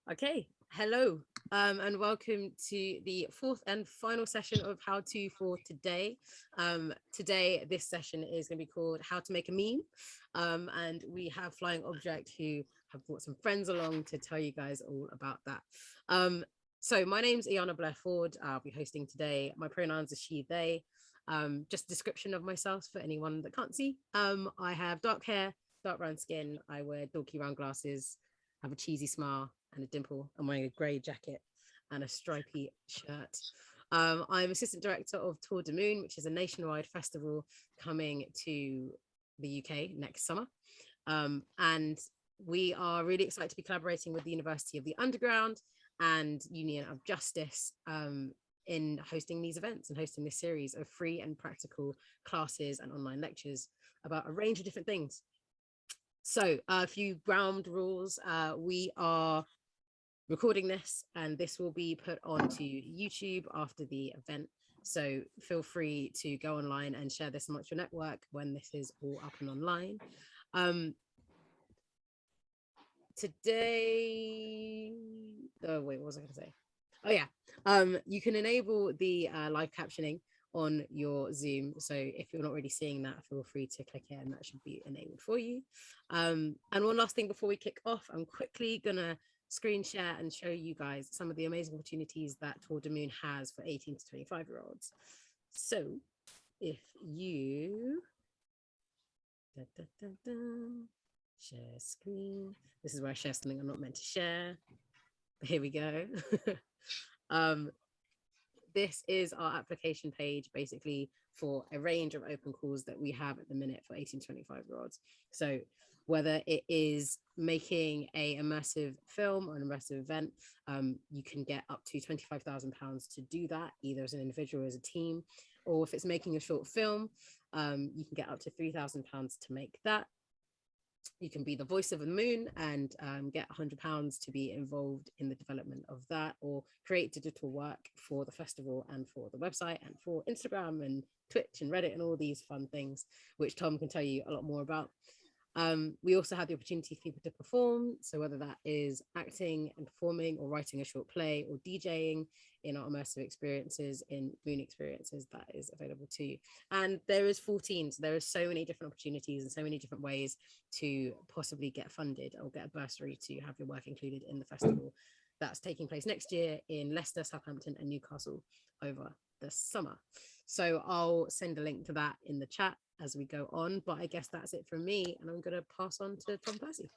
Okay, hello, and welcome to the fourth and final session of How To for today. Today, this session is going to be called How to Make a Meme, and we have Flying Object who have brought some friends along to tell you guys all about that. So my name's Iona Blair-Ford. I'll be hosting today. My pronouns are she, they. Just a description of myself for anyone that can't see. I have dark hair, dark brown skin. I wear dorky round glasses, have a cheesy smile and a dimple. I'm wearing a grey jacket and a stripy shirt. I'm assistant director of Tour de Moon, which is a nationwide festival coming to the UK next summer. And we are really excited to be collaborating with the University of the Underground and Union of Justice in hosting these events and hosting this series of free and practical classes and online lectures about a range of different things. So a few ground rules. We are recording this and this will be put onto YouTube after the event. So feel free to go online and share this amongst your network when this is all up and online. Today, oh wait, what was I going to say? Oh yeah, you can enable the live captioning on your Zoom. So if you're not already seeing that, feel free to click it and that should be enabled for you. And one last thing before we kick off, I'm quickly gonna screen share and show you guys some of the amazing opportunities that Tour de Moon has for 18 to 25-year-olds. So if you share screen, this is where I share something I'm not meant to share. Here we go. This is our application page basically for a range of open calls that we have at the minute for 18 to 25-year-olds. So whether it is making a immersive film or an immersive event, you can get up to £25,000 to do that, either as an individual or as a team, or if it's making a short film, you can get up to £3,000 to make that. You can be the voice of the moon and get £100 to be involved in the development of that, or create digital work for the festival and for the website and for Instagram and Twitch and Reddit and all these fun things, which Tom can tell you a lot more about. We also have the opportunity for people to perform. So whether that is acting and performing or writing a short play or DJing in our immersive experiences, in Moon experiences, that is available to you. And there is 14, so there are so many different opportunities and so many different ways to possibly get funded or get a bursary to have your work included in the festival that's taking place next year in Leicester, Southampton and Newcastle over the summer. So I'll send a link to that in the chat as we go on, but I guess that's it from me and I'm going to pass on to Tom Percy.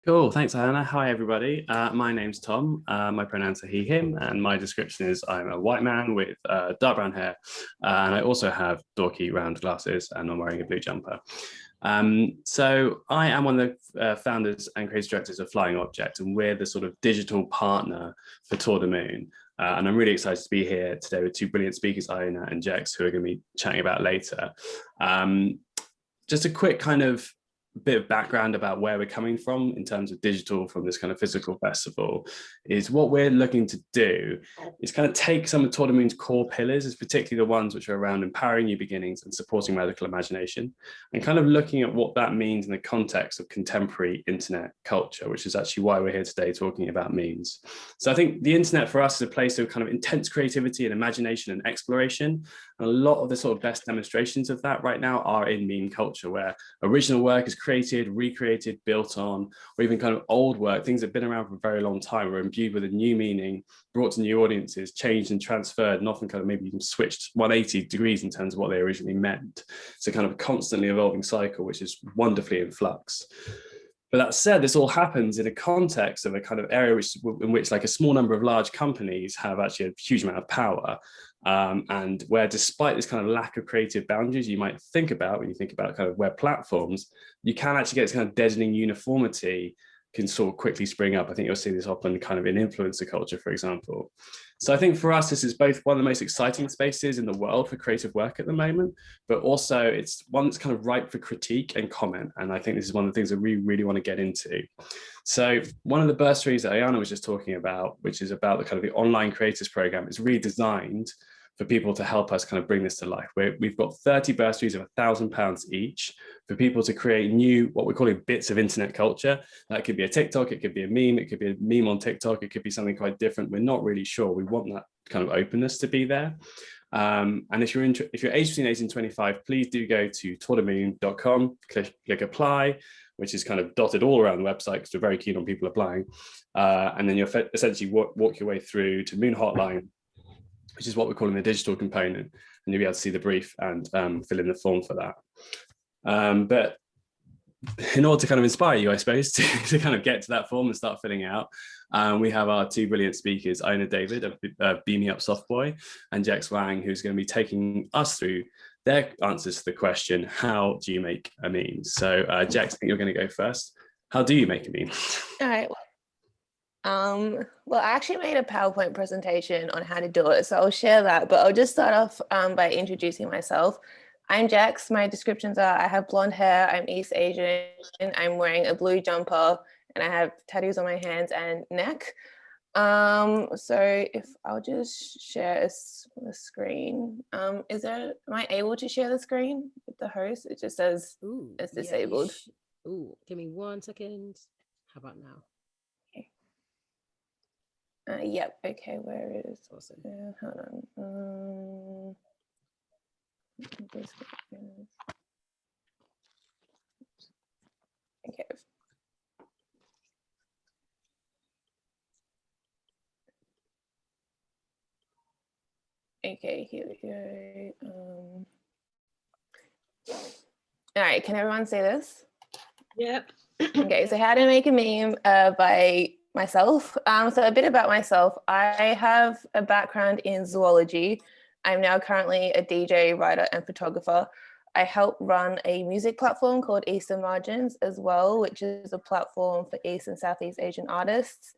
Cool, thanks Iona. Hi everybody, my name's Tom, my pronouns are he, him, and my description is I'm a white man with dark brown hair, and I also have dorky round glasses and I'm wearing a blue jumper. So I am one of the founders and creative directors of Flying Object, and we're the sort of digital partner for Tour de Moon. And I'm really excited to be here today with two brilliant speakers, Iona and Jex, who are going to be chatting about later. Just a quick kind of bit of background about where we're coming from in terms of digital from this kind of physical festival is what we're looking to do is kind of take some of Tour de Moon's core pillars, particularly the ones which are around empowering new beginnings and supporting radical imagination, and kind of looking at what that means in the context of contemporary internet culture, which is actually why we're here today talking about memes. So I think the internet for us is a place of kind of intense creativity and imagination and exploration. And a lot of the sort of best demonstrations of that right now are in meme culture, where original work is created, recreated, built on, or even kind of old work, things that have been around for a very long time, are imbued with a new meaning, brought to new audiences, changed and transferred, and often kind of maybe even switched 180 degrees in terms of what they originally meant. So kind of a constantly evolving cycle, which is wonderfully in flux. But that said, this all happens in a context of a kind of area in which like a small number of large companies have actually a huge amount of power. And where despite this kind of lack of creative boundaries you might think about when you think about kind of web platforms, you can actually get this kind of deadening uniformity can sort of quickly spring up. I think you'll see this often kind of in influencer culture, for example. So I think for us, this is both one of the most exciting spaces in the world for creative work at the moment, but also it's one that's kind of ripe for critique and comment. And I think this is one of the things that we really want to get into. So one of the bursaries that Iona was just talking about, which is about the kind of the online creators program, is really designed for people to help us kind of bring this to life. We've got 30 bursaries of £1,000 each for people to create new, what we're calling bits of internet culture. That could be a TikTok, it could be a meme, it could be a meme on TikTok, it could be something quite different. We're not really sure. We want that kind of openness to be there. And if you're aged between 18 and 25, please do go to tourdemoon.com, click apply, which is kind of dotted all around the website because we're very keen on people applying. And then you'll essentially walk your way through to Moon Hotline, which is what we're calling the digital component. And you'll be able to see the brief and fill in the form for that. But in order to kind of inspire you, I suppose, to kind of get to that form and start filling out, we have our two brilliant speakers, Iona David of Beam Me Up Soft Boy, and Jex Wang, who's going to be taking us through their answers to the question, how do you make a meme? So Jex, I think you're going to go first. How do you make a meme? All right. Well, I actually made a PowerPoint presentation on how to do it, so I'll share that, but I'll just start off by introducing myself. I'm Jex. My descriptions are I have blonde hair, I'm East Asian, I'm wearing a blue jumper, and I have tattoos on my hands and neck. So if I'll just share the screen. Am I able to share the screen with the host? It just says it's disabled. Give me 1 second. How about now? Yep. Okay. Where is? Awesome. Hold on. Okay. Okay. Here we go. All right. Can everyone see this? Yep. Okay. So how to make a meme by myself. So a bit about myself. I have a background in zoology. I'm now currently a DJ, writer, and photographer. I help run a music platform called Eastern Margins as well, which is a platform for East and Southeast Asian artists.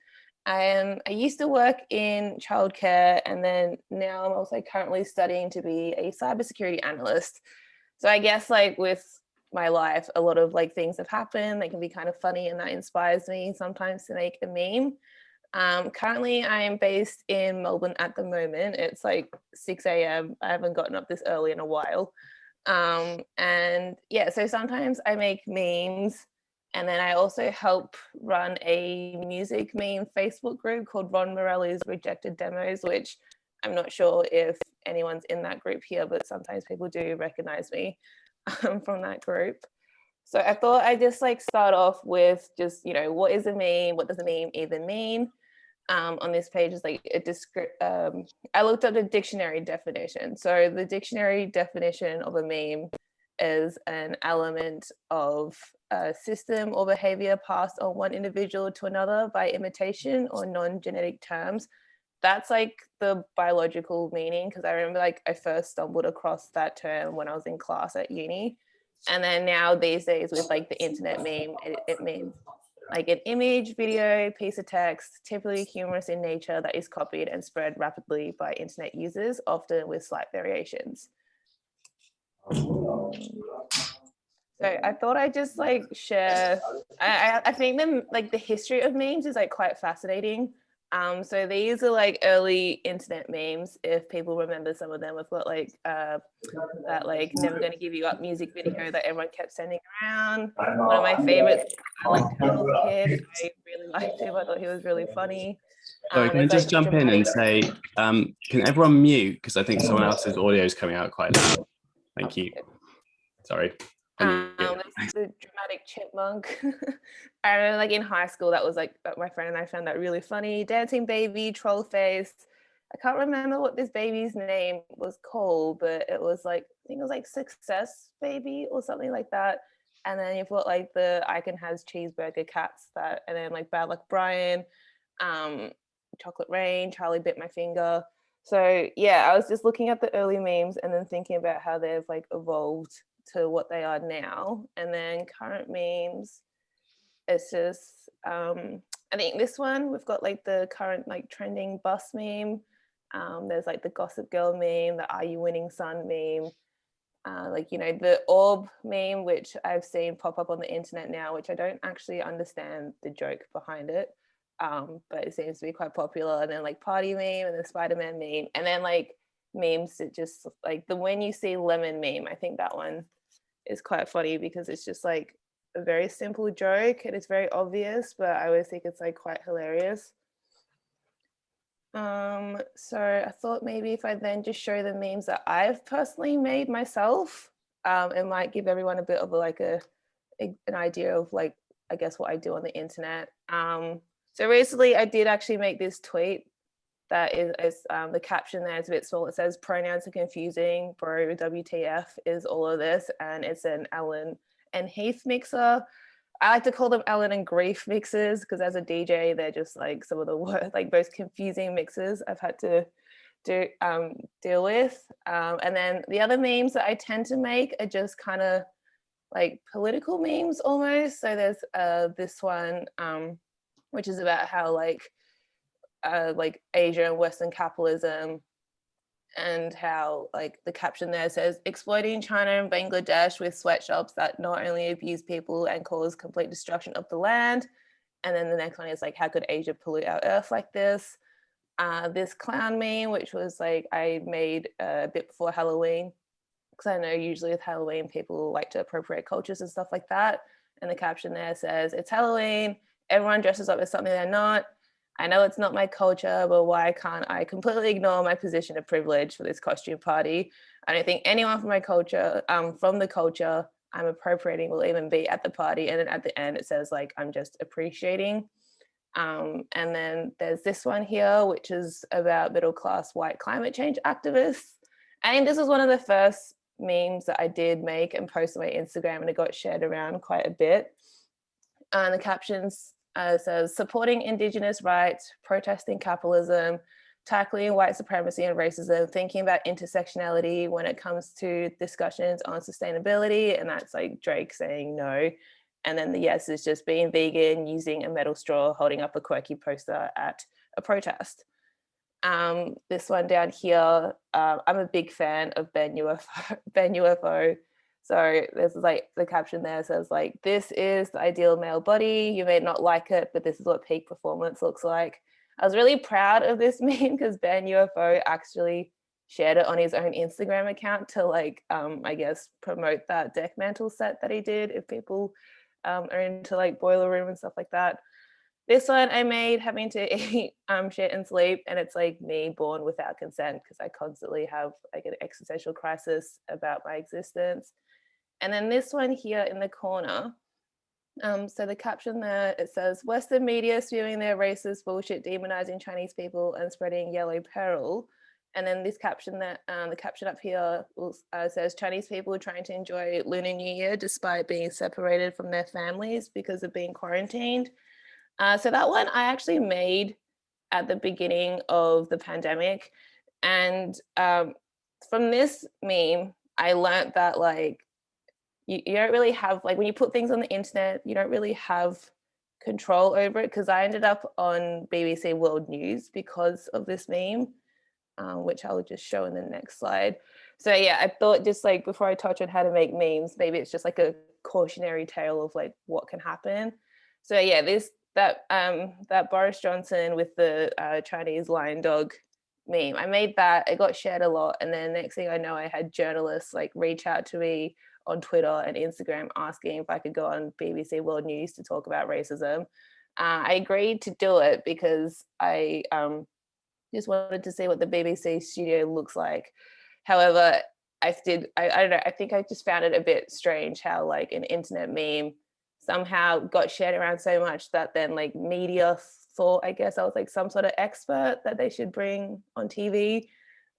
I used to work in childcare, and then now I'm also currently studying to be a cybersecurity analyst. So I guess like with my life, a lot of like things have happened. They can be kind of funny, and that inspires me sometimes to make a meme. Currently, I am based in Melbourne at the moment. It's like 6 a.m. I haven't gotten up this early in a while. And yeah, so sometimes I make memes, and then I also help run a music meme Facebook group called Ron Morelli's Rejected Demos, which I'm not sure if anyone's in that group here, but sometimes people do recognize me from that group. So I thought I'd just like start off with just, what is a meme? What does a meme even mean? On this page is like a I looked up the dictionary definition. So the dictionary definition of a meme is an element of a system or behavior passed on one individual to another by imitation or non-genetic terms. That's like the biological meaning, because I remember like I first stumbled across that term when I was in class at uni. And then now these days with like the internet meme, it means like an image, video, piece of text, typically humorous in nature, that is copied and spread rapidly by internet users, often with slight variations. So I thought I'd just like share, I think the history of memes is like quite fascinating. So these are like early internet memes. If people remember some of them, we've got like that like Never Gonna Give You Up music video that everyone kept sending around. One of my favorites, I liked when I was a kid. I really liked him. I thought he was really funny. Sorry, can I just jump in and say, can everyone mute? Because I think someone else's audio is coming out quite loud. Thank you. Sorry. The dramatic chipmunk. I remember like in high school, that was like my friend and I found that really funny. Dancing baby, troll face. I can't remember what this baby's name was called, but it was like, I think it was like Success Baby or something like that. And then you've got like the Icon Has Cheeseburger Cats, that, and then like Bad Luck Brian, Chocolate Rain, Charlie Bit My Finger. So yeah, I was just looking at the early memes and then thinking about how they've like evolved to what they are now. And then current memes, it's just I think this one, we've got like the current like trending bus meme. There's like the Gossip Girl meme, the Are You Winning Son meme, the orb meme, which I've seen pop up on the internet now, which I don't actually understand the joke behind it, but it seems to be quite popular. And then like party meme and the Spider-Man meme, and then like memes that just like the when you see lemon meme, I think that one is quite funny because it's just like a very simple joke and it's very obvious, but I always think it's like quite hilarious. So I thought maybe if I then just show the memes that I've personally made myself, it might give everyone a bit of an idea of like, I guess what I do on the internet. So recently I did actually make this tweet that is the caption there is a bit small. It says pronouns are confusing, bro, WTF is all of this. And it's an Alan and Heath mixer. I like to call them Alan and Grief mixes because as a DJ, they're just like some of the worst, like most confusing mixes I've had to deal with. And then the other memes that I tend to make are just kind of like political memes almost. So there's this one, which is about how like Asia and Western capitalism, and how like the caption there says exploiting China and Bangladesh with sweatshops that not only abuse people and cause complete destruction of the land. And then the next one is like, how could Asia pollute our earth like this? This clown meme, which was like I made a bit before Halloween, because I know usually with Halloween people like to appropriate cultures and stuff like that. And the caption there says, it's Halloween, everyone dresses up as something they're not. I know it's not my culture, but why can't I completely ignore my position of privilege for this costume party? I don't think anyone from my culture, from the culture I'm appropriating will even be at the party. And then at the end it says like, I'm just appreciating. And then there's this one here, which is about middle-class white climate change activists. I think this was one of the first memes that I did make and post on my Instagram, and it got shared around quite a bit. And the captions says supporting Indigenous rights, protesting capitalism, tackling white supremacy and racism, thinking about intersectionality when it comes to discussions on sustainability. And that's like Drake saying no. And then the yes is just being vegan, using a metal straw, holding up a quirky poster at a protest. This one down here, I'm a big fan of Ben UFO. So there's like the caption there says like, this is the ideal male body. You may not like it, but this is what peak performance looks like. I was really proud of this meme because Ben UFO actually shared it on his own Instagram account to like, I guess, promote that deck mantle set that he did if people are into like Boiler Room and stuff like that. This one I made having to eat shit and sleep, and it's like me born without consent because I constantly have like an existential crisis about my existence. And then this one here in the corner, so the caption there, it says, Western media spewing their racist bullshit, demonizing Chinese people and spreading yellow peril. And then this caption that, the caption up here says, Chinese people trying to enjoy Lunar New Year despite being separated from their families because of being quarantined. So that one I actually made at the beginning of the pandemic. And from this meme, I learned that like, you don't really have, like when you put things on the internet, you don't really have control over it, because I ended up on BBC World News because of this meme, which I'll just show in the next slide. So yeah, I thought just like before I touch on how to make memes, maybe it's just like a cautionary tale of like what can happen. So yeah, that Boris Johnson with the Chinese lion dog meme, I made that, it got shared a lot, and then next thing I know I had journalists like reach out to me on Twitter and Instagram asking if I could go on BBC World News to talk about racism. I agreed to do it because I just wanted to see what the BBC studio looks like. However, I don't know, I think I just found it a bit strange how like an internet meme somehow got shared around so much that then like media thought, I guess I was like some sort of expert that they should bring on TV.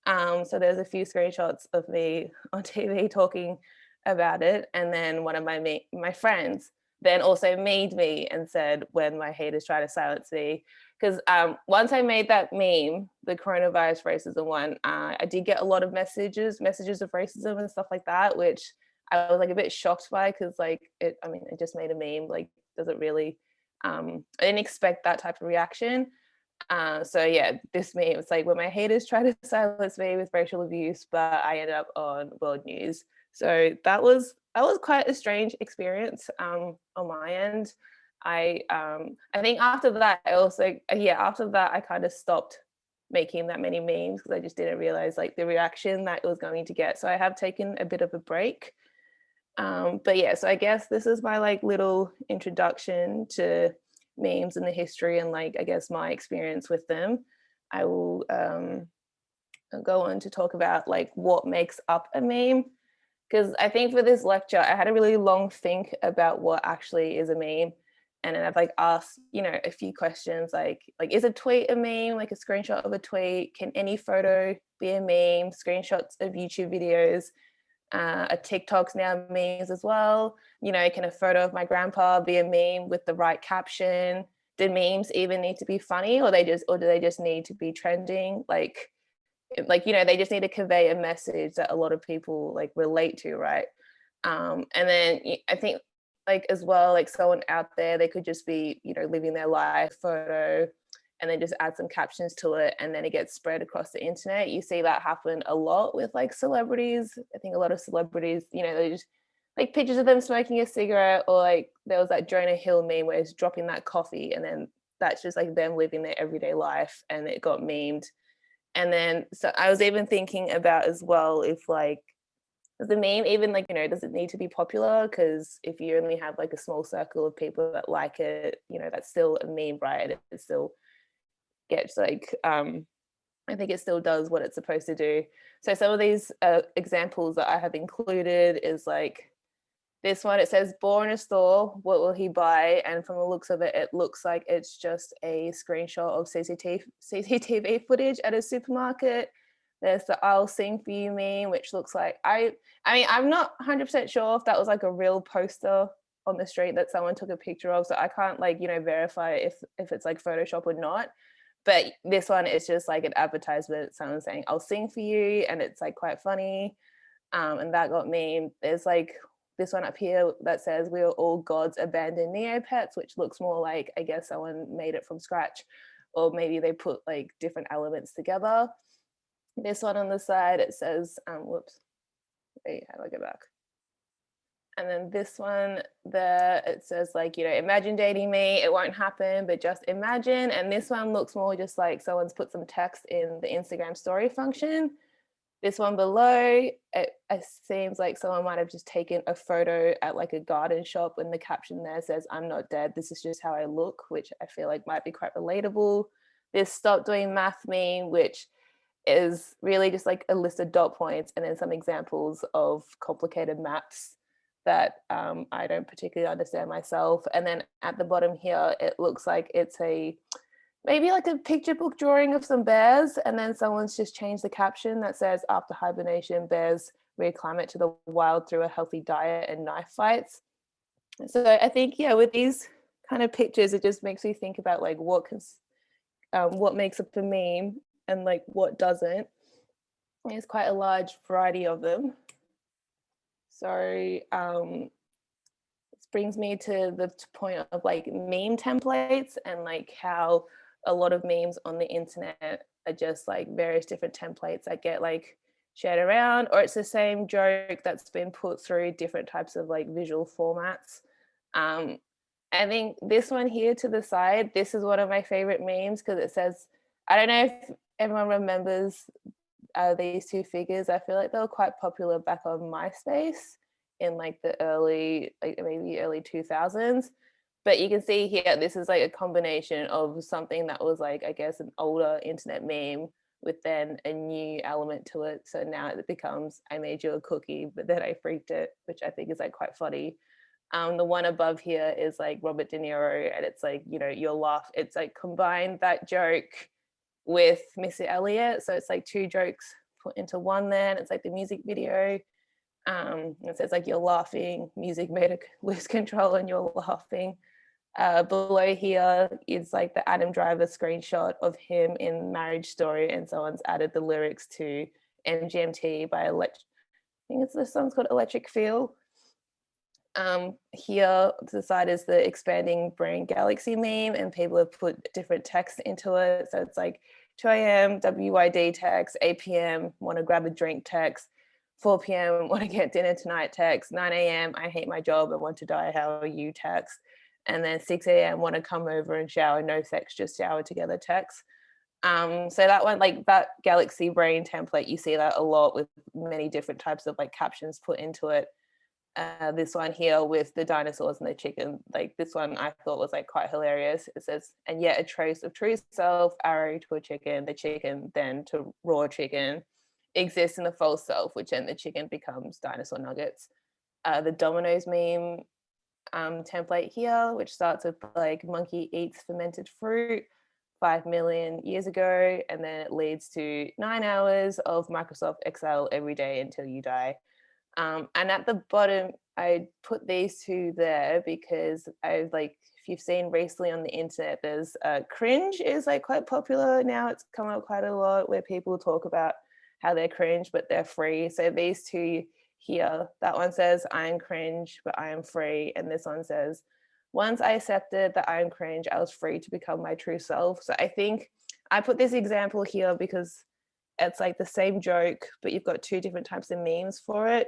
So there's a few screenshots of me on TV talking about it, and then one of my friends then also made me and said when my haters try to silence me, because once I made that meme, the coronavirus racism one, I did get a lot of messages of racism and stuff like that, which I was like a bit shocked by, because like it just made a meme, like does it really, I didn't expect that type of reaction. So yeah, this meme, it's like when my haters try to silence me with racial abuse, but I ended up on World News. So that was quite a strange experience on my end. I think after that I also, after that I kind of stopped making that many memes because I just didn't realize like the reaction that it was going to get. So I have taken a bit of a break. But yeah, so I guess this is my like little introduction to memes and the history and like I guess my experience with them. I will go on to talk about like what makes up a meme, because I think for this lecture I had a really long think about what actually is a meme. And then I've like asked, you know, a few questions like is a tweet a meme, like a screenshot of a tweet? Can any photo be a meme? Screenshots of YouTube videos, a TikTok's now memes as well. You know, can a photo of my grandpa be a meme with the right caption? Do memes even need to be funny, or do they just need to be trending? Like you know, they just need to convey a message that a lot of people like relate to, right? And then I think like as well, like someone out there, they could just be, you know, living their life photo and then just add some captions to it and then it gets spread across the internet. You see that happen a lot with like celebrities. I think a lot of celebrities, you know, they just like pictures of them smoking a cigarette, or like there was that Jonah Hill meme where he's dropping that coffee and then that's just like them living their everyday life and it got memed. And then so I was even thinking about as well if like the meme even like, you know, does it need to be popular? Because if you only have like a small circle of people that like it, you know, that's still a meme, right? It still gets like I think it still does what it's supposed to do. So some of these examples that I have included is like this one. It says born in a store, what will he buy? And from the looks of it, it looks like it's just a screenshot of CCTV footage at a supermarket. There's the I'll sing for you meme, which looks like I mean I'm not 100% sure if that was like a real poster on the street that someone took a picture of, so I can't like, you know, verify if it's like Photoshop or not. But this one is just like an advertisement, someone saying I'll sing for you, and it's like quite funny. And that got memed. There's like this one up here that says we are all God's abandoned Neopets, which looks more like I guess someone made it from scratch, or maybe they put like different elements together. This one on the side, it says whoops, wait, how do I go back? And then this one there, it says like, you know, imagine dating me, it won't happen, but just imagine. And this one looks more just like someone's put some text in the Instagram story function. This one below, it seems like someone might have just taken a photo at like a garden shop, and the caption there says, I'm not dead, this is just how I look, which I feel like might be quite relatable. This stop doing math meme, which is really just like a list of dot points and then some examples of complicated maths that I don't particularly understand myself. And then at the bottom here, it looks like it's maybe like a picture book drawing of some bears, and then someone's just changed the caption that says after hibernation, bears reacclimate to the wild through a healthy diet and knife fights. So I think, yeah, with these kind of pictures, it just makes me think about like what makes up a meme and like what doesn't. There's quite a large variety of them. So this brings me to the point of like meme templates, and like how a lot of memes on the internet are just like various different templates that get like shared around, or it's the same joke that's been put through different types of like visual formats. I think this one here to the side, this is one of my favorite memes because it says, I don't know if everyone remembers these two figures. I feel like they were quite popular back on MySpace in like the early, like maybe early 2000s. But you can see here, this is like a combination of something that was like, I guess, an older internet meme with then a new element to it. So now it becomes, I made you a cookie, but then I freaked it, which I think is like quite funny. The one above here is like Robert De Niro, and it's like, you know, you'll laugh. It's like combined that joke with Missy Elliott. So it's like two jokes put into one there, and it's like the music video. It says like you're laughing, music made it lose control and you're laughing. Below here is like the Adam Driver screenshot of him in Marriage Story, and someone's added the lyrics to MGMT by I think it's this song's called Electric Feel. Here to the side is the expanding brain galaxy meme, and people have put different text into it. So it's like 2 a.m. WYD text, 8 p.m. want to grab a drink text, 4 p.m. want to get dinner tonight text, 9 a.m. I hate my job, I want to die, how are you text, and then 6 a.m. want to come over and shower, no sex, just shower together text. So that one, like that galaxy brain template, you see that a lot with many different types of like captions put into it. This one here with the dinosaurs and the chicken, like this one I thought was like quite hilarious. It says, and yet a trace of true self, arrow to a chicken, the chicken then to raw chicken exists in the false self, which then the chicken becomes dinosaur nuggets. The dominoes meme template here, which starts with like monkey eats fermented fruit 5 million years ago, and then it leads to 9 hours of Microsoft Excel every day until you die. And at the bottom, I put these two there because I've like, if you've seen recently on the internet, there's cringe is like quite popular now. It's come up quite a lot where people talk about how they're cringe, but they're free. So these two here, that one says I am cringe, but I am free. And this one says, once I accepted that I am cringe, I was free to become my true self. So I think I put this example here because it's like the same joke, but you've got two different types of memes for it.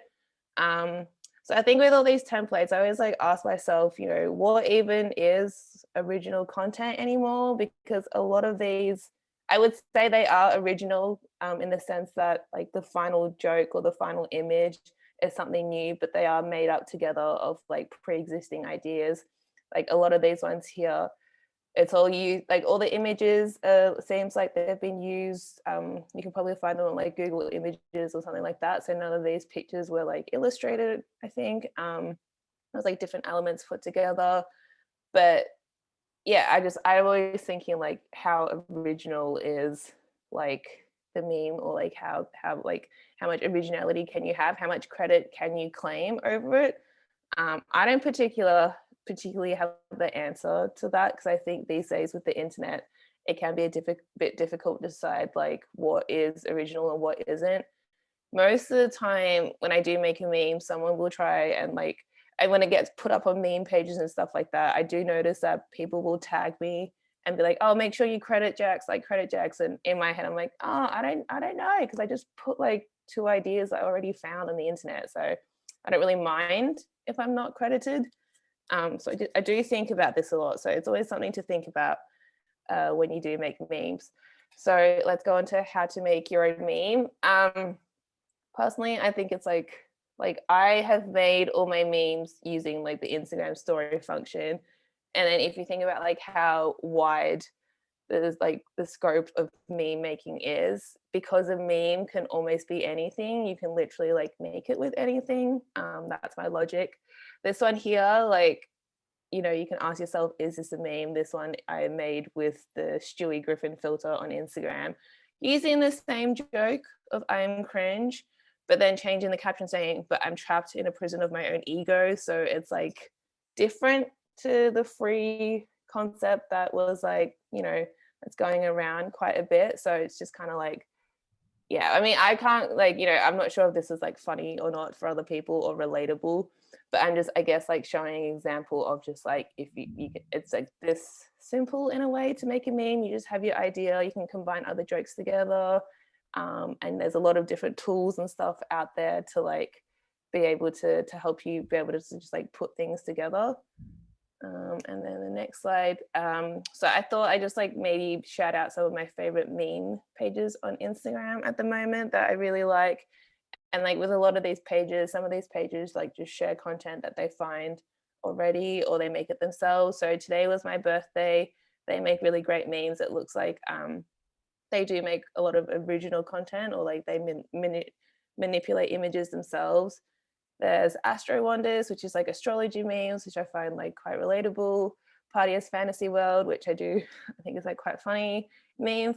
So I think with all these templates, I always like ask myself, you know, what even is original content anymore? Because a lot of these, I would say they are original in the sense that like the final joke or the final image is something new, but they are made up together of like pre-existing ideas. Like a lot of these ones here, it's all used, like all the images seems like they've been used. You can probably find them on like Google Images or something like that. So none of these pictures were like illustrated, I think. It was like different elements put together. But yeah, I'm always thinking like how original is like the meme, or like how much originality can you have? How much credit can you claim over it? I don't particularly have the answer to that, because I think these days with the internet, it can be a bit difficult to decide like what is original and what isn't. Most of the time when I do make a meme, someone will try and like, and when it gets put up on meme pages and stuff like that, I do notice that people will tag me and be like, oh, make sure you credit Jax, like credit Jax. And in my head, I'm like, oh, I don't know, because I just put like 2 ideas I already found on the internet. So I don't really mind if I'm not credited. So I do think about this a lot. So it's always something to think about when you do make memes. So let's go into how to make your own meme. Personally, I think it's like I have made all my memes using like the Instagram story function. And then if you think about like how wide there's like the scope of meme making is, because a meme can almost be anything, you can literally like make it with anything. That's my logic. This one here, like, you know, you can ask yourself, is this a meme? This one I made with the Stewie Griffin filter on Instagram, using the same joke of I'm cringe, but then changing the caption saying, but I'm trapped in a prison of my own ego. So it's like different to the free concept that was like, you know, it's going around quite a bit. So it's just kind of like, yeah, I mean, I can't like, you know, I'm not sure if this is like funny or not for other people or relatable, but I'm just, I guess, like showing an example of just like, if you it's like this simple in a way to make a meme. You just have your idea, you can combine other jokes together. And there's a lot of different tools and stuff out there to like be able to help you be able to just like put things together. And then the next slide. So I thought I just like maybe shout out some of my favorite meme pages on Instagram at the moment that I really like. And like with a lot of these pages, some of these pages like just share content that they find already, or they make it themselves. So today was my birthday. They make really great memes. It looks like they do make a lot of original content, or like they manipulate images themselves. There's Astro Wonders, which is like astrology memes, which I find like quite relatable. Party's Fantasy World, which I think is like quite funny. Meme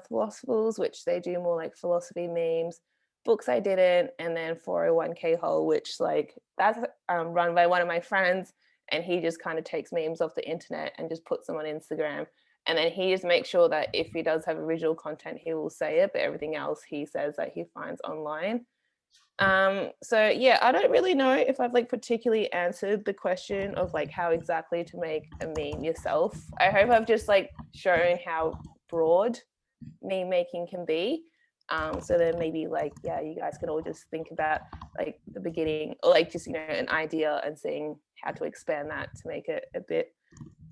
Philosophers, which they do more like philosophy memes. Books I Didn't, and then 401k Hole, which like that's run by one of my friends, and he just kind of takes memes off the internet and just puts them on Instagram. And then he just makes sure that if he does have original content, he will say it, but everything else he says that he finds online. So yeah, I don't really know if I've like particularly answered the question of like how exactly to make a meme yourself. I hope I've just like shown how broad meme making can be. So then maybe like, yeah, you guys can all just think about like the beginning, or like just, you know, an idea and seeing how to expand that to make it a bit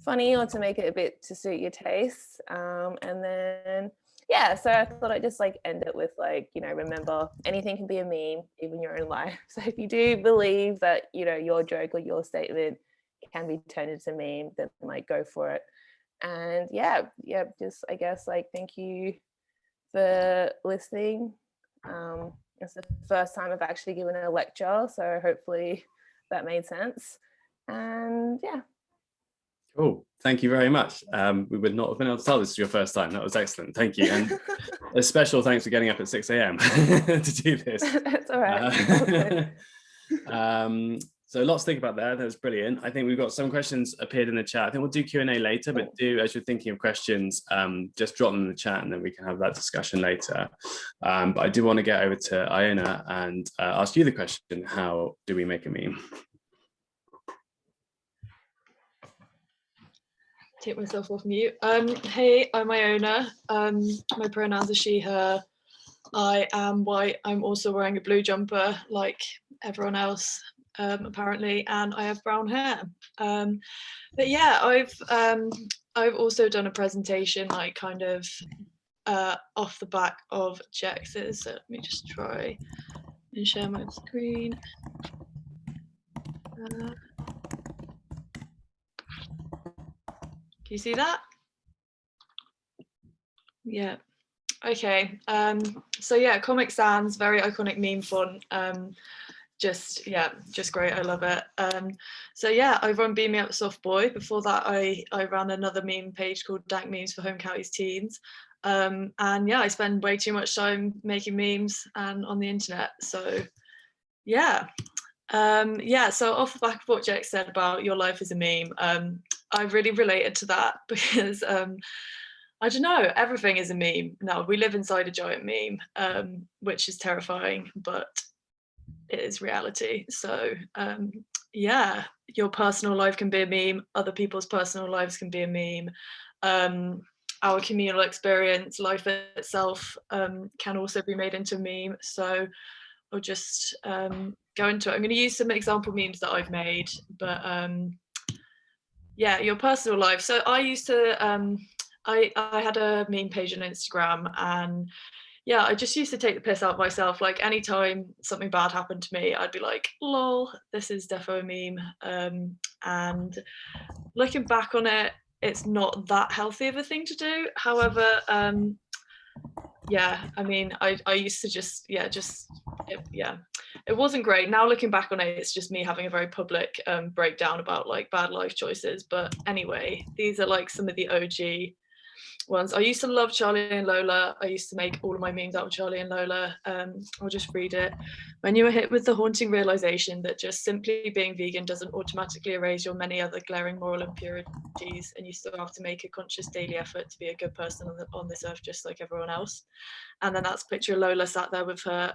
funny, or to make it a bit to suit your tastes. And then yeah, so I thought I'd just like end it with like, remember anything can be a meme, even your own life. So if you do believe that, your joke or your statement can be turned into a meme, then like go for it. And yeah, just I guess like thank you for listening. It's the first time I've actually given a lecture, so hopefully that made sense. And yeah. Cool. Thank you very much. We would not have been able to tell this is your first time. That was excellent. Thank you. And a special thanks for getting up at 6 a.m. to do this. That's all right. So lots to think about there. That was brilliant. I think we've got some questions appeared in the chat. I think we'll do Q&A later, but do, as you're thinking of questions, just drop them in the chat and then we can have that discussion later. But I do want to get over to Iona and ask you the question, how do we make a meme? Take myself off mute. Hey, I'm Iona. My pronouns are she, her. I am white. I'm also wearing a blue jumper like everyone else, apparently, and I have brown hair. But yeah, I've also done a presentation like kind of off the back of Jex's. So let me just try and share my screen. Can you see that? Yeah. Okay. So yeah, Comic Sans, very iconic meme font. Just great. I love it. So yeah, I run Beam Me Up Soft Boy. Before that, I ran another meme page called Dank Memes for Home Counties Teens. And yeah, I spend way too much time making memes and on the internet. So yeah. So off the back of what Jack said about your life as a meme, I really related to that because I don't know, everything is a meme now. We live inside a giant meme, which is terrifying, but it is reality. So yeah, your personal life can be a meme, other people's personal lives can be a meme. Our communal experience, life itself, can also be made into a meme. So I'll just go into it. I'm going to use some example memes that I've made, but yeah, your personal life. So I used to, I had a meme page on Instagram, and yeah, I just used to take the piss out of myself. Like anytime something bad happened to me, I'd be like, lol, this is defo a meme. And looking back on it, it's not that healthy of a thing to do. However, yeah, I mean, I used to just, it wasn't great. Now looking back on it, it's just me having a very public breakdown about like bad life choices. But anyway, these are like some of the OG ones. I used to love Charlie and Lola. I used to make all of my memes out of Charlie and Lola. I'll just read it. When you are hit with the haunting realization that just simply being vegan doesn't automatically erase your many other glaring moral impurities, and you still have to make a conscious daily effort to be a good person on this earth just like everyone else. And then that's a picture of Lola sat there with her,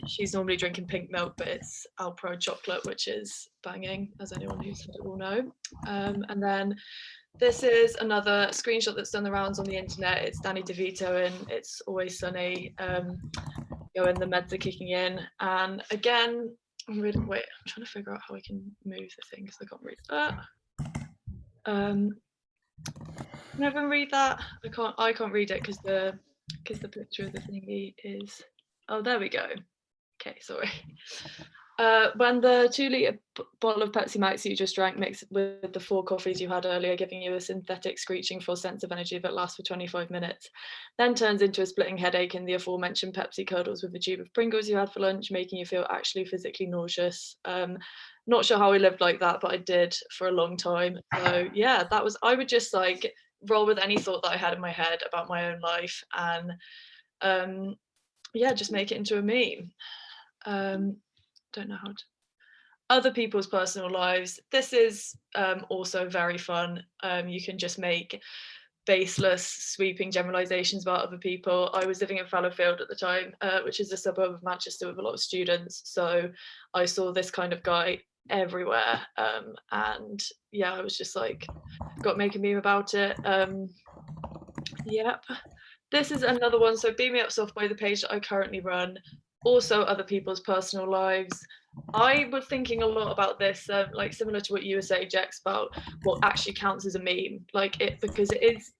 she's normally drinking pink milk, but it's Alpro chocolate, which is banging, as anyone who's had it will know. And then this is another screenshot that's done the rounds on the internet. It's Danny DeVito in It's Always Sunny. Going, the meds are kicking in. And again, I'm trying to figure out how I can move the thing because I can't read that. Can everyone read that? I can't read it because the picture of the thingy is, oh, there we go. Okay, sorry. When the 2-litre bottle of Pepsi Max you just drank mixed with the 4 coffees you had earlier, giving you a synthetic screeching full sense of energy that lasts for 25 minutes, then turns into a splitting headache in the aforementioned Pepsi curdles with a tube of Pringles you had for lunch, making you feel actually physically nauseous. Not sure how I lived like that, but I did for a long time. So yeah, I would just like roll with any thought that I had in my head about my own life and yeah, just make it into a meme. Don't know how to. Other people's personal lives. This is also very fun. You can just make baseless, sweeping generalizations about other people. I was living in Fallowfield at the time, which is a suburb of Manchester with a lot of students. So I saw this kind of guy everywhere. And yeah, I was just like, got to make a meme about it. Yep. This is another one. So Beam Me Up Soft Boy, the page that I currently run. Also other people's personal lives. I was thinking a lot about this, like similar to what you were saying, Jex, about what actually counts as a meme, like it, because it is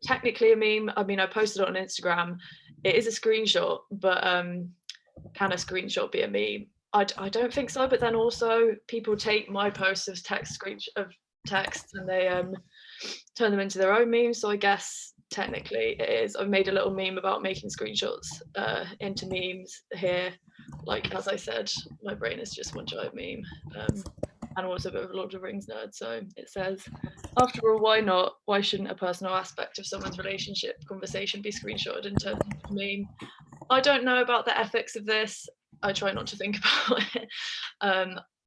technically a meme. I mean, I posted it on Instagram. It is a screenshot, but can a screenshot be a meme? I don't think so. But then also people take my posts as text and they turn them into their own memes. So I guess technically it is. I've made a little meme about making screenshots into memes here. Like, as I said, my brain is just one giant meme. And also a bit of a Lord of the Rings nerd. So it says, after all, why not? Why shouldn't a personal aspect of someone's relationship conversation be screenshotted and turned into a meme? I don't know about the ethics of this. I try not to think about it.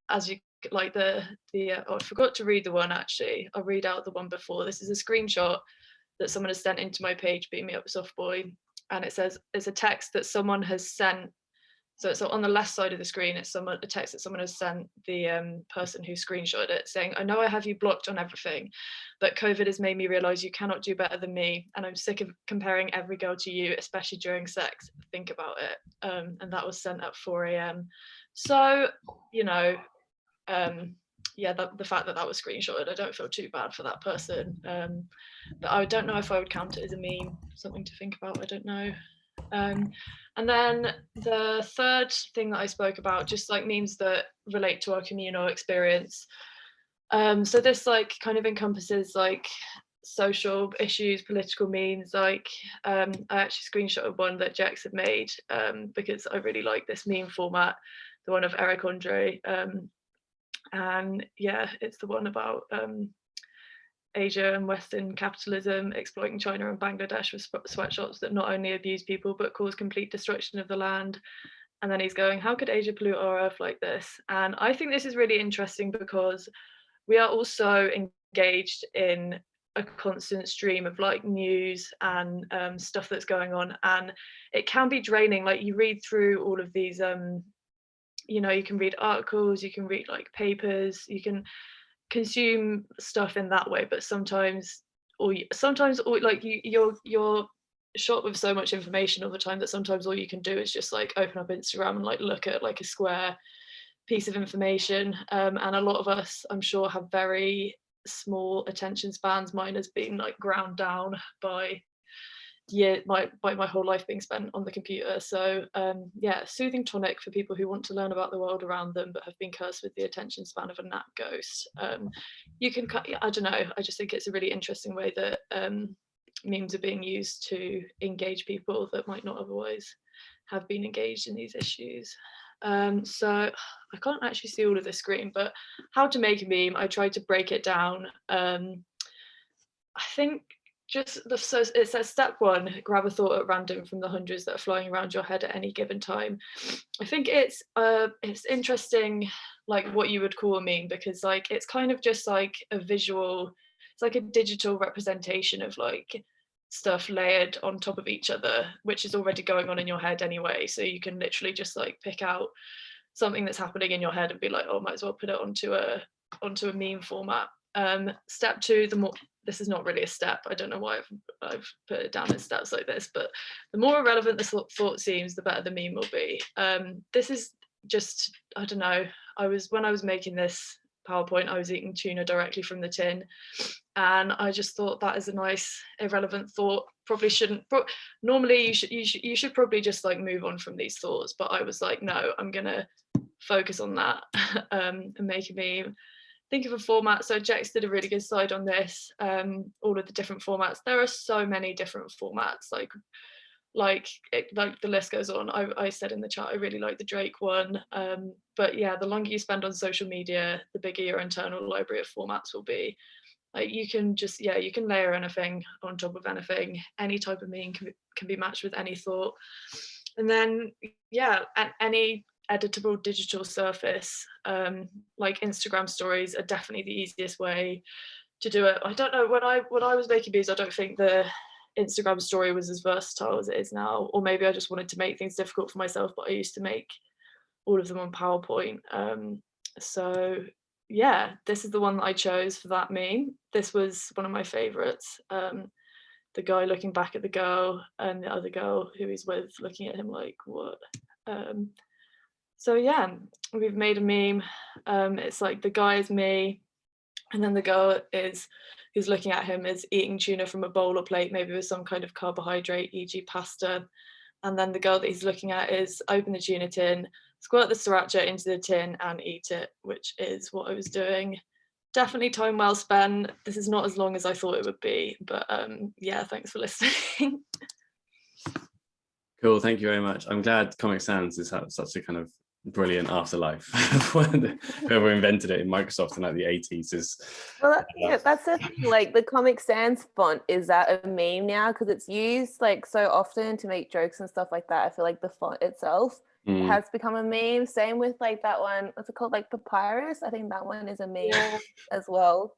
As you like oh, I forgot to read the one actually. I'll read out the one before. This is a screenshot that someone has sent into my page, Beat Me Up Soft Boy, and it says it's a text that someone has sent. So on the left side of the screen, it's a text that someone has sent the person who screenshotted it saying, I know I have you blocked on everything, but COVID has made me realize you cannot do better than me. And I'm sick of comparing every girl to you, especially during sex. Think about it. And that was sent at 4 a.m. So, you know, yeah, the fact that was screenshotted, I don't feel too bad for that person. But I don't know if I would count it as a meme, something to think about, I don't know. And then the third thing that I spoke about, just like memes that relate to our communal experience. So this like kind of encompasses like social issues, political memes. Like I actually screenshotted one that Jex had made because I really like this meme format, the one of Eric Andre. And yeah, it's the one about Asia and Western capitalism exploiting China and Bangladesh with sweatshops that not only abuse people but cause complete destruction of the land. And then he's going, how could Asia pollute our earth like this? And I think this is really interesting because we are also engaged in a constant stream of like news and stuff that's going on, and it can be draining. Like you read through all of these you know, you can read articles, you can read like papers, you can consume stuff in that way, but sometimes like you're shot with so much information all the time that sometimes all you can do is just like open up Instagram and like look at like a square piece of information, and a lot of us, I'm sure, have very small attention spans. Mine has been like ground down by my whole life being spent on the computer. So yeah, soothing tonic for people who want to learn about the world around them but have been cursed with the attention span of a gnat ghost. You can, I don't know, I just think it's a really interesting way that memes are being used to engage people that might not otherwise have been engaged in these issues. So I can't actually see all of the screen, but how to make a meme, I tried to break it down. I think so it says step 1, grab a thought at random from the hundreds that are flying around your head at any given time. I think it's interesting, like what you would call a meme, because like it's kind of just like a visual, it's like a digital representation of like stuff layered on top of each other, which is already going on in your head anyway. So you can literally just like pick out something that's happening in your head and be like, oh, might as well put it onto a meme format. Step 2, this is not really a step. I don't know why I've put it down in steps like this, but the more irrelevant the thought seems, the better the meme will be. This is just, I don't know, when I was making this PowerPoint, I was eating tuna directly from the tin, and I just thought that is a nice irrelevant thought. Probably shouldn't, normally you should probably just like move on from these thoughts, but I was like, no, I'm gonna focus on that and make a meme. Think of a format. So Jex did a really good slide on this, all of the different formats. There are so many different formats, like the list goes on. I said in the chat I really like the Drake one, but yeah, the longer you spend on social media, the bigger your internal library of formats will be. Like you can just, yeah, you can layer anything on top of anything. Any type of meme can be matched with any thought, and then yeah, any editable digital surface, like Instagram stories are definitely the easiest way to do it. I don't know, when I was making these, I don't think the Instagram story was as versatile as it is now, or maybe I just wanted to make things difficult for myself, but I used to make all of them on PowerPoint. So yeah, this is the one that I chose for that meme. This was one of my favorites. The guy looking back at the girl and the other girl who he's with looking at him like, what? So yeah, we've made a meme. It's like the guy is me, and then the girl is who's looking at him is eating tuna from a bowl or plate, maybe with some kind of carbohydrate, e.g. pasta. And then the girl that he's looking at is open the tuna tin, squirt the sriracha into the tin and eat it, which is what I was doing. Definitely time well spent. This is not as long as I thought it would be, but yeah, thanks for listening. Cool, thank you very much. I'm glad Comic Sans has had such a kind of brilliant afterlife. Whoever invented it in Microsoft in like the 80s is... Well, that's the thing, like the Comic Sans font is that a meme now because it's used like so often to make jokes and stuff like that. I feel like the font itself has become a meme. Same with like that one, what's it called, like Papyrus? I think that one is a meme as well.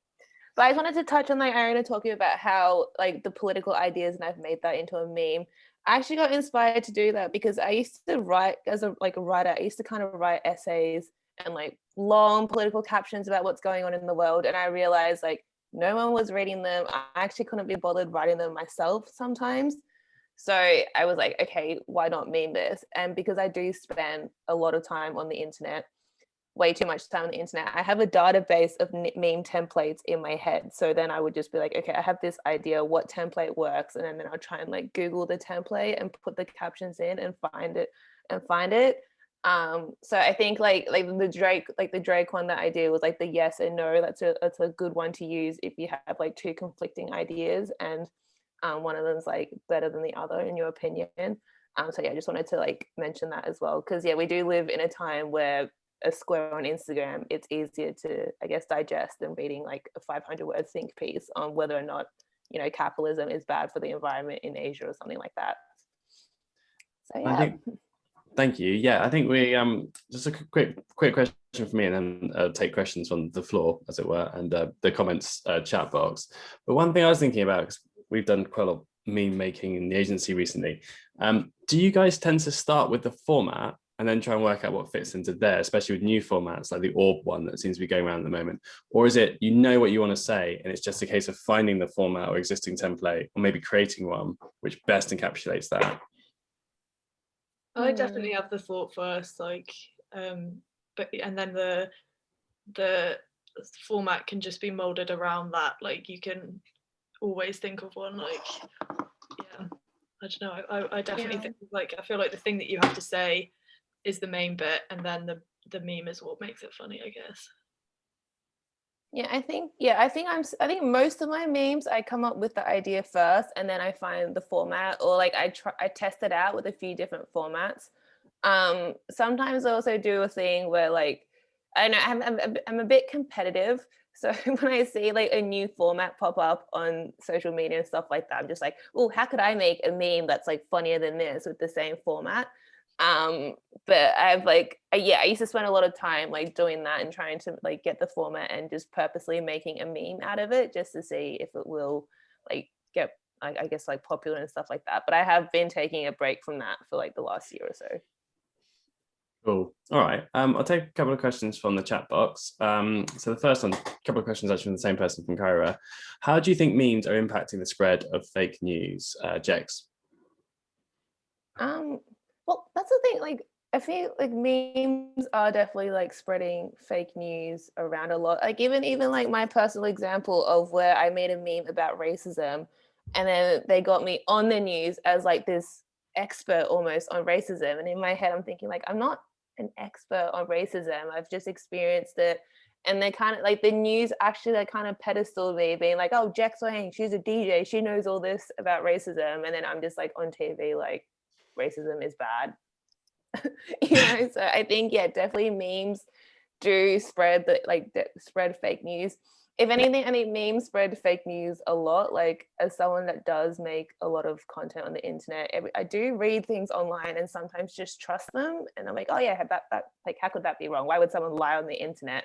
But I just wanted to touch on like Iona talking about how like the political ideas, and I've made that into a meme. I actually got inspired to do that because I used to write as a writer. I used to kind of write essays and like long political captions about what's going on in the world, and I realized like no one was reading them. I actually couldn't be bothered writing them myself sometimes. So I was like, okay, why not meme this? And because I do spend a lot of time on the internet, way too much time on the internet, I have a database of meme templates in my head. So then I would just be like, okay, I have this idea, what template works? And then I'll try and like Google the template and put the captions in and find it. So I think like the Drake one that I did was like the yes and no. That's a good one to use if you have like two conflicting ideas and one of them's like better than the other in your opinion. So yeah, I just wanted to like mention that as well, because yeah, we do live in a time where a square on Instagram, it's easier to, I guess, digest than reading like a 500-word think piece on whether or not, you know, capitalism is bad for the environment in Asia or something like that. So yeah. Thank you. Yeah, I think we just a quick question for me, and then take questions from the floor, as it were, and the comments chat box. But one thing I was thinking about, because we've done quite a lot of meme making in the agency recently, do you guys tend to start with the format and then try and work out what fits into there, especially with new formats like the orb one that seems to be going around at the moment? Or is it, you know what you want to say and it's just a case of finding the format or existing template, or maybe creating one which best encapsulates that? I definitely have the thought first, like, but and then the format can just be molded around that. Like you can always think of one. Like, yeah, I don't know. I definitely think like I feel like the thing that you have to say is the main bit, and then the meme is what makes it funny, I guess. I think most of my memes I come up with the idea first and then I find the format, or like I test it out with a few different formats. Sometimes I also do a thing where like I don't know, I'm a bit competitive. So when I see like a new format pop up on social media and stuff like that, I'm just like, oh, how could I make a meme that's like funnier than this with the same format? But I've like, I used to spend a lot of time like doing that and trying to like get the format and just purposely making a meme out of it just to see if it will like get, I guess, like popular and stuff like that. But I have been taking a break from that for like the last year or so. Cool. All right. I'll take a couple of questions from the chat box. So the first one, a couple of questions actually from the same person from Kyra. How do you think memes are impacting the spread of fake news, Jex? Well, that's the thing. Like, I feel like memes are definitely like spreading fake news around a lot. Like even like my personal example of where I made a meme about racism, and then they got me on the news as like this expert almost on racism. And in my head, I'm thinking like, I'm not an expert on racism. I've just experienced it. And they kind of like the news actually like kind of pedestal me, being like, oh, Jax Wang, she's a DJ, she knows all this about racism. And then I'm just like on TV like, racism is bad. You know, so I think definitely memes do spread spread fake news. If anything, I think memes spread fake news a lot. Like as someone that does make a lot of content on the internet, I do read things online and sometimes just trust them, and I'm like, oh yeah, that like how could that be wrong? Why would someone lie on the internet?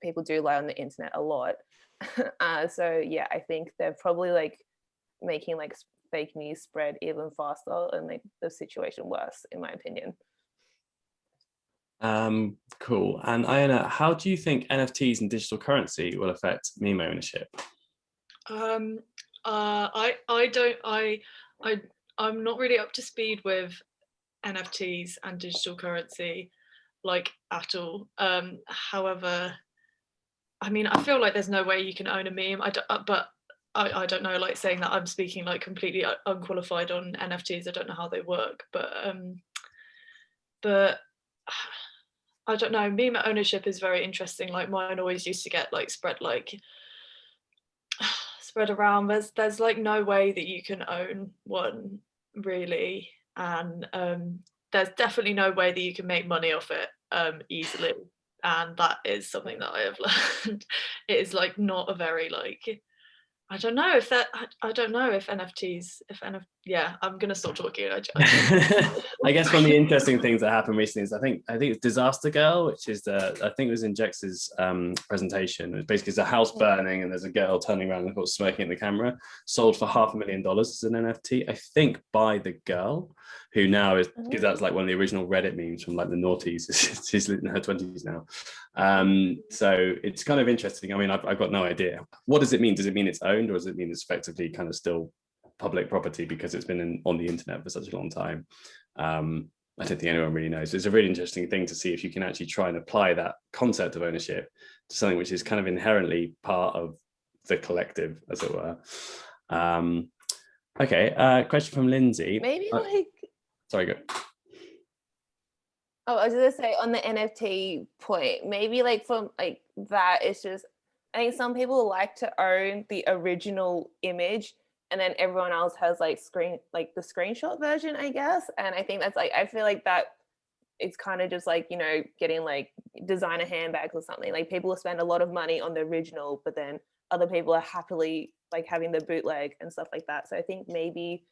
People do lie on the internet a lot. So yeah, I think they're probably like making like fake news spread even faster and make the situation worse, in my opinion. Cool. And Iona, how do you think NFTs and digital currency will affect meme ownership? I'm not really up to speed with NFTs and digital currency like at all. However, I mean, I feel like there's no way you can own a meme. But I don't know, like saying that I'm speaking like completely unqualified on NFTs. I don't know how they work, but I don't know. Meme ownership is very interesting. Like mine always used to get like spread around. There's like no way that you can own one really, and there's definitely no way that you can make money off it easily. And that is something that I have learned. It is like not a very like, I don't know if NFTs, yeah, I'm gonna stop talking. I guess one of the interesting things that happened recently is I think it's Disaster Girl, which is I think it was in Jex's presentation. It's basically it's a house burning and there's a girl turning around and of course smirking at the camera, sold for $500,000 as an NFT, I think by the girl, who now is, because that's like one of the original Reddit memes from like the noughties. She's in her 20s now. So it's kind of interesting. I mean, I've got no idea. What does it mean? Does it mean it's owned, or does it mean it's effectively kind of still public property because it's been on the internet for such a long time? I don't think anyone really knows. It's a really interesting thing to see if you can actually try and apply that concept of ownership to something which is kind of inherently part of the collective, as it were. Okay, question from Lindsay. Maybe like... Sorry, go. Oh, I was gonna say on the NFT point, maybe like from like that, it's just, I think some people like to own the original image and then everyone else has like the screenshot version, I guess. And I think that's like, I feel like that it's kind of just like, you know, getting like designer handbags or something. Like people will spend a lot of money on the original, but then other people are happily like having the bootleg and stuff like that. So I think maybe,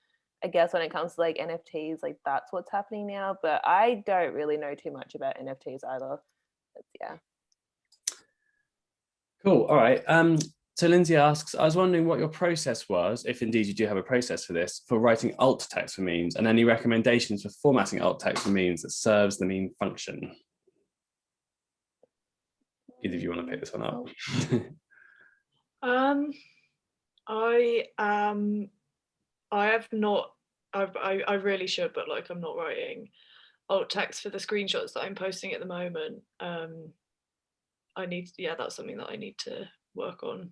I guess when it comes to like NFTs, like that's what's happening now. But I don't really know too much about NFTs either. But yeah. Cool. All right. So Lindsay asks, I was wondering what your process was, if indeed you do have a process for this, for writing alt text for memes, and any recommendations for formatting alt text for memes that serves the meme function. Either of you want to pick this one up? I have not. I really should, but like I'm not writing alt text for the screenshots that I'm posting at the moment. I need, that's something that I need to work on.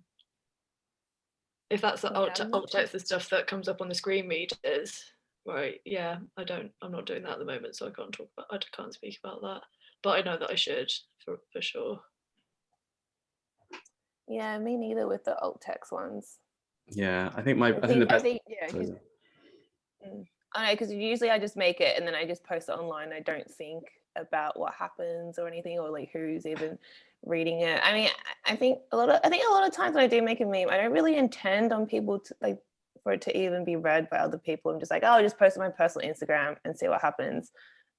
If that's the alt text, the stuff that comes up on the screen readers, right? Yeah, I'm not doing that at the moment, so I can't speak about that. But I know that I should for sure. Yeah, me neither with the alt text ones. Yeah, I think the best. I know, because usually I just make it and then I just post it online. I don't think about what happens or anything, or like who's even reading it. I mean, I think a lot of times when I do make a meme, I don't really intend on people to like for it to even be read by other people. I'm just like, oh, I'll just post it on my personal Instagram and see what happens.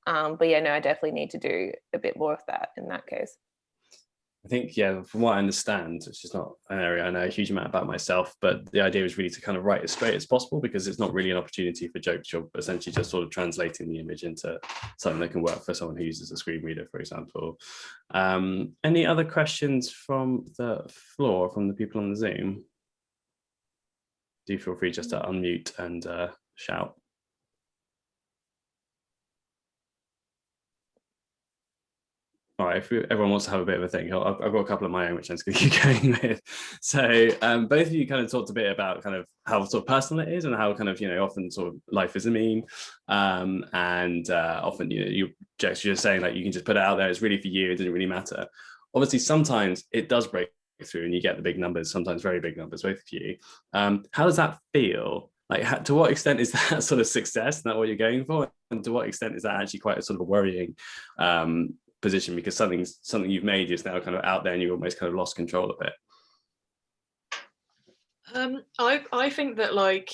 But yeah, no, I definitely need to do a bit more of that in that case. I think, yeah, from what I understand, which is not an area I know a huge amount about myself, but the idea is really to kind of write as straight as possible, because it's not really an opportunity for jokes. You're essentially just sort of translating the image into something that can work for someone who uses a screen reader, for example. Any other questions from the floor, from the people on the Zoom? Do feel free just to unmute and shout. All right, if everyone wants to have a bit of a think, I've got a couple of my own, which I'm just going to keep going with. So both of you kind of talked a bit about kind of how sort of personal it is and how kind of, often sort of life is a meme. And often, you're just saying like, you can just put it out there. It's really for you. It doesn't really matter. Obviously, sometimes it does break through and you get the big numbers, sometimes very big numbers, both of you. How does that feel? Like, to what extent is that sort of success? Is that what you're going for? And to what extent is that actually quite a sort of a worrying position, because something you've made is now kind of out there and you almost kind of lost control of it? I think that like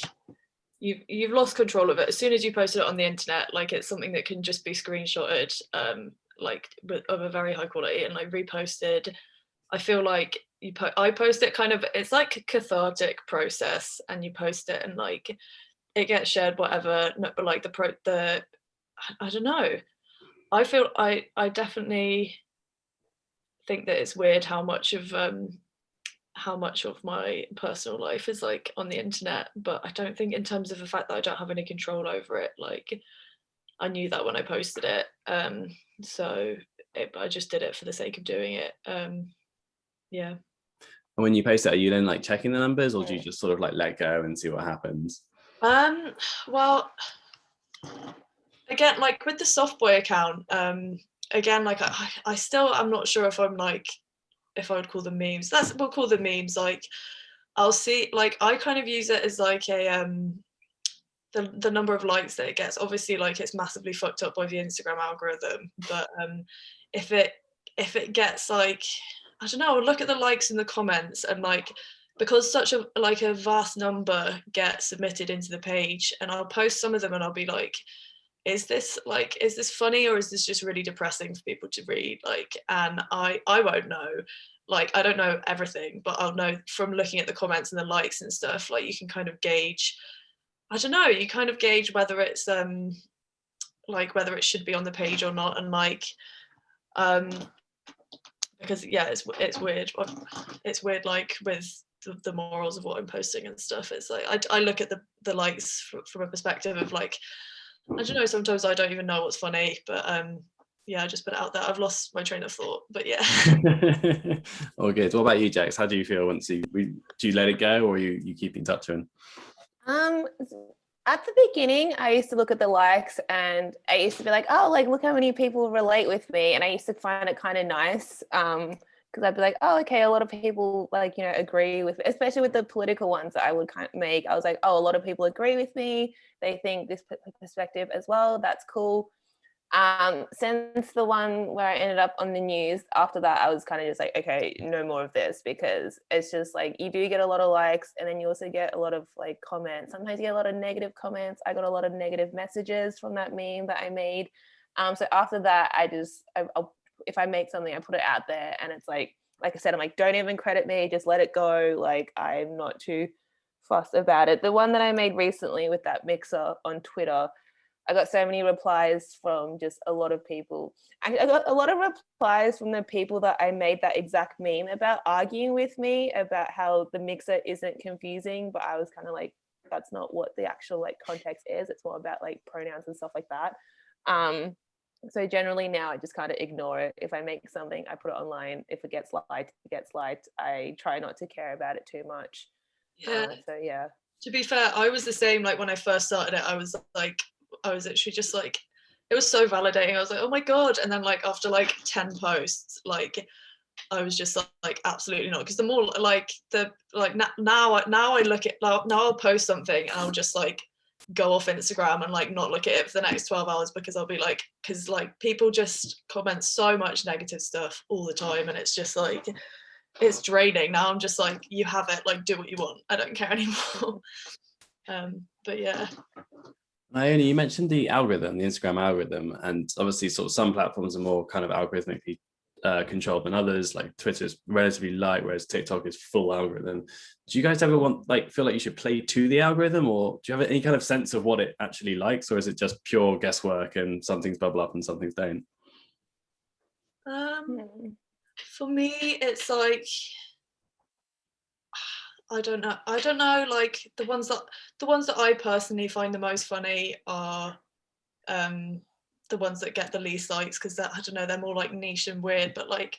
you've lost control of it as soon as you post it on the internet. Like, it's something that can just be screenshotted like of a very high quality and like reposted. I feel like I post it kind of, it's like a cathartic process, and you post it and like it gets shared, whatever. But like I don't know. I feel I definitely think that it's weird how much of my personal life is like on the internet, but I don't think in terms of the fact that I don't have any control over it. Like, I knew that when I posted it, so I just did it for the sake of doing it. Yeah. And when you post it, are you then like checking the numbers, or do you just sort of like let go and see what happens? Well, again, like with the Softboy account, again, like I still, I'm not sure if I'm like, if I would call them memes. We'll call them memes. Like I'll see, like I kind of use it as like a the number of likes that it gets. Obviously, like it's massively fucked up by the Instagram algorithm, but if it gets like, I don't know, I'll look at the likes and the comments, and like because such a vast number get submitted into the page, and I'll post some of them and I'll be like, is this funny, or is this just really depressing for people to read? Like, and I won't know. Like, I don't know everything, but I'll know from looking at the comments and the likes and stuff. Like, you can kind of gauge, I don't know, you kind of gauge whether it's like whether it should be on the page or not. And like because yeah, it's weird. It's weird, like with the morals of what I'm posting and stuff. It's like I look at the likes from a perspective of like, I don't know, sometimes I don't even know what's funny, but yeah, I just put it out there. I've lost my train of thought, but yeah. All good. What about you, Jax? How do you feel once do you let it go, or you keep in touch with them? At the beginning, I used to look at the likes and I used to be like, oh, like, look how many people relate with me. And I used to find it kind of nice because I'd be like, oh, okay, a lot of people like, you know, agree with, especially with the political ones that I would kind of make. I was like, oh, a lot of people agree with me. They think this perspective as well. That's cool. Since the one where I ended up on the news, after that, I was kind of just like, okay, no more of this, because it's just like, you do get a lot of likes and then you also get a lot of like comments. Sometimes you get a lot of negative comments. I got a lot of negative messages from that meme that I made. So after that, if I make something, I put it out there, and it's like I said, I'm like, don't even credit me, just let it go. Like, I'm not too fussed about it. The one that I made recently with that mixer on Twitter, I got so many replies from just a lot of people. I got a lot of replies from the people that I made that exact meme about, arguing with me about how the mixer isn't confusing, but I was kind of like, that's not what the actual like context is. It's more about like pronouns and stuff like that. So generally now I just kind of ignore it. If I make something, I put it online. If it gets liked, it gets liked. I try not to care about it too much. Yeah. So yeah. To be fair, I was the same. Like when I first started it, I was actually just like, it was so validating. I was like, oh my god. And then like after like 10 posts, like I was just like absolutely not, because the more like now I look at, now I'll post something and I'll just like go off Instagram and like not look at it for the next 12 hours, because I'll be like, because like people just comment so much negative stuff all the time, and it's just like, it's draining. Now I'm just like, you have it, like do what you want, I don't care anymore. But yeah. Iona, you mentioned the algorithm, the Instagram algorithm, and obviously sort of some platforms are more kind of algorithmically controlled than others. Like Twitter is relatively light, whereas TikTok is full algorithm. Do you guys ever feel like you should play to the algorithm, or do you have any kind of sense of what it actually likes, or is it just pure guesswork and some things bubble up and some things don't? For me, it's like, I don't know. Like the ones that I personally find the most funny are the ones that get the least likes, because I don't know, they're more like niche and weird. But like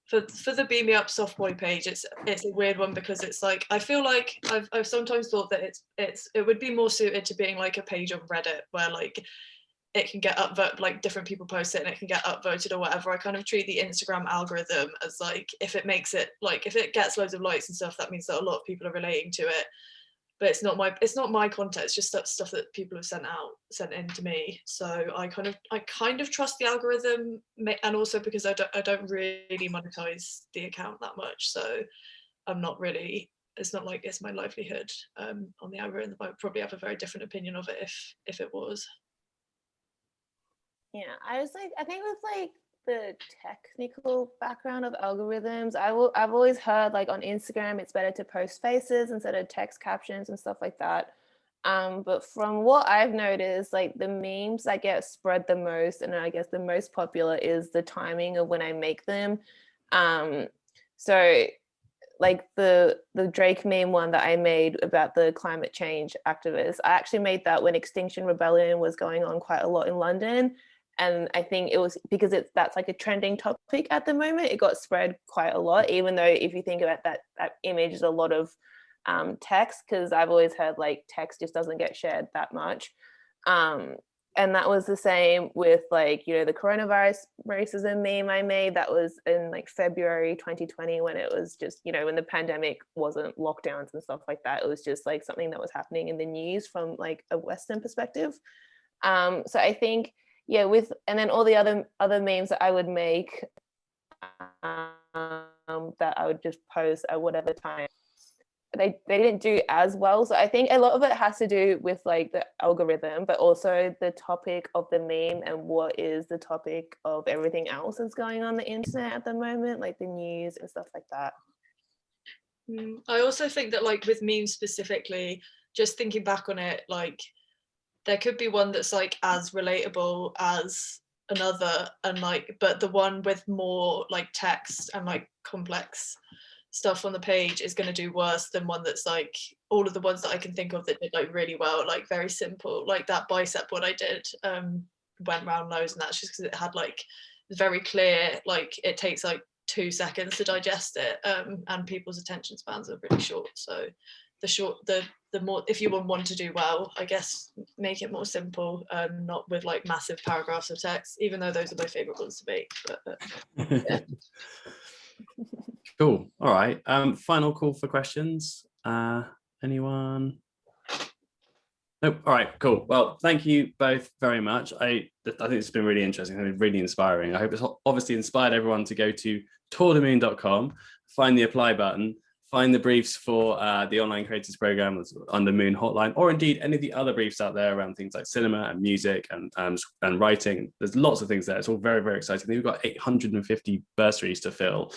for the Beam Me Up Softboy page, it's a weird one, because it's like, I feel like I've sometimes thought that it would be more suited to being like a page on Reddit, where like it can get upvoted, like different people post it and it can get upvoted or whatever. I kind of treat the Instagram algorithm as like, if it makes it, like if it gets loads of likes and stuff, that means that a lot of people are relating to it. But it's not my content, it's just stuff that people have sent in to me. So I kind of trust the algorithm, and also because I don't really monetize the account that much, so I'm not really, it's not like it's my livelihood on the algorithm. I would probably have a very different opinion of it if it was. Yeah, I think with like the technical background of algorithms, I've always heard like on Instagram it's better to post faces instead of text captions and stuff like that. But from what I've noticed, like the memes that get spread the most, and I guess the most popular, is the timing of when I make them. So like the Drake meme one that I made about the climate change activists, I actually made that when Extinction Rebellion was going on quite a lot in London. And I think it was because that's like a trending topic at the moment. It got spread quite a lot, even though if you think about that image is a lot of text, because I've always heard like text just doesn't get shared that much. And that was the same with like, you know, the coronavirus racism meme I made. That was in like February 2020, when it was just, you know, when the pandemic wasn't lockdowns and stuff like that. It was just like something that was happening in the news from like a Western perspective. So I think, yeah, and then all the other memes that I would make that I would just post at whatever time, they didn't do as well. So I think a lot of it has to do with like the algorithm, but also the topic of the meme and what is the topic of everything else that's going on the internet at the moment, like the news and stuff like that. I also think that like with memes specifically, just thinking back on it, like there could be one that's like as relatable as another, and like, but the one with more like text and like complex stuff on the page is going to do worse than one that's like, all of the ones that I can think of that did like really well, like very simple, like that bicep one I did went round loads, and that's just because it had like very clear, like it takes like 2 seconds to digest it, and people's attention spans are really short. So the more, if you want to do well, I guess make it more simple, not with like massive paragraphs of text, even though those are my favorite ones to make. But yeah. Cool. All right. Final call for questions. Anyone? Nope. All right. Cool. Well, thank you both very much. I think it's been really interesting and really inspiring. I hope it's obviously inspired everyone to go to tourdemoon.com, find the apply button, find the briefs for the online creators program that's under Moon Hotline, or indeed any of the other briefs out there around things like cinema and music and writing. There's lots of things there. It's all very, very exciting. We've got 850 bursaries to fill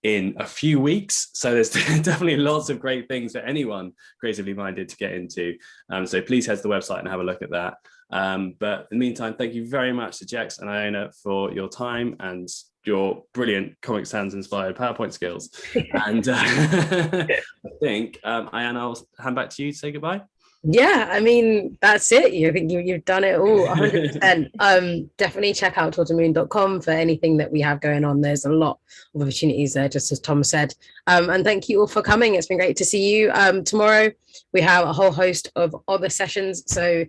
in a few weeks, so there's definitely lots of great things for anyone creatively minded to get into, so please head to the website and have a look at that. But in the meantime, thank you very much to Jex and Iona for your time and your brilliant Comic Sans inspired PowerPoint skills. And I think Iona, I'll hand back to you to say goodbye. Yeah, I mean, that's it. I think you've done it all 100%. Definitely check out tourdemoon.com for anything that we have going on. There's a lot of opportunities there, just as Tom said. And thank you all for coming. It's been great to see you. Tomorrow we have a whole host of other sessions, so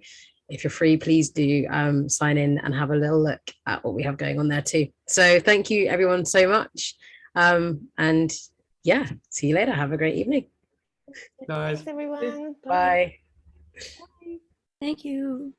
if you're free, please do sign in and have a little look at what we have going on there too. So thank you everyone so much. And yeah, see you later. Have a great evening. Guys. Thanks everyone. Bye. Thank you.